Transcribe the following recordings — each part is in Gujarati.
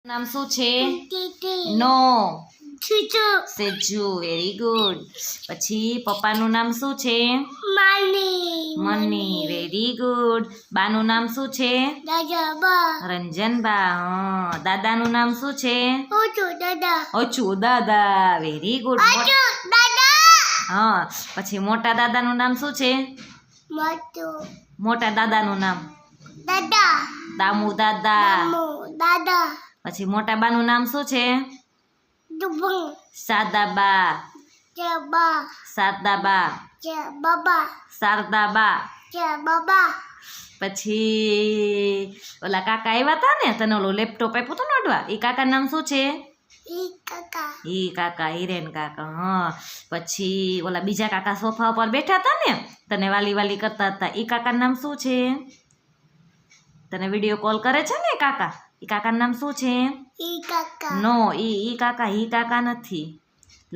નામ શું છે? ટીટી નો. ચૂચુ સેજુ. Very good. પછી પપ્પાનું નામ શું છે? માની મની. Very good. બાનું નામ શું છે? દાદા બા રંજનબા. હા. દાદાનું નામ શું છે? ઓચો દાદા અચુ દાદા. Very good. ઓચો દાદા હા. પછી મોટા દાદાનું નામ શું છે? મોટો મોટા દાદાનું નામ દાદા દામુ દાદા. મો દાદા પછી મોટા બાનું નામ શું છે? દુબંગ સાદાબા. જબા સાદાબા. જે બાબા શારદાબા. જે બાબા પછી ઓલા કાકા આવ્યા હતા ને, તને ઓલું લેપટોપ આપ્યું હતું ને અડવા, એ કાકાનું નામ શું છે? ઈ કાકા ઈ કાકા, હિરેન કાકા. હા. પછી ઓલા બીજા કાકા સોફા ઉપર બેઠા હતા ને, તને વાલી વાલી કરતા હતા, એ કાકાનું નામ શું છે? તને વિડીયો કોલ કરે છે ને કાકા, એ કાકાનું નામ શું છે? ઈ કાકા નો, ઈ કાકા, ઈ કાકા નથી.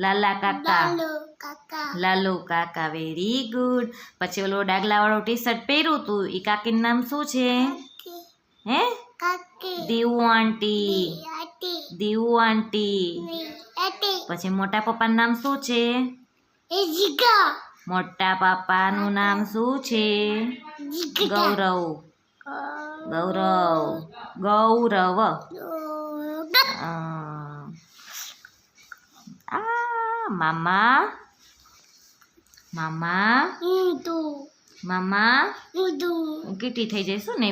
લાલા કાકા. લાલુ કાકા લાલુ કાકા. Very good. પછી ઓલો ડાગલા વાળો ટી શર્ટ પહેર્યું તું, એ કાકીનું નામ શું છે? કાકી હે? કાકી દીવુ આંટી. આટી દીવુ આંટી. ની આટી પછી મોટા પપ્પાનું નામ શું છે? એ જીગા મોટા પપ્પાનું નામ શું છે? જીગા ગૌરવ. ગૌરવ. ગૌરવ. મામા. મામા. ઊંધું મામા. ઊંધું કીટી થઈ જઈશું ને.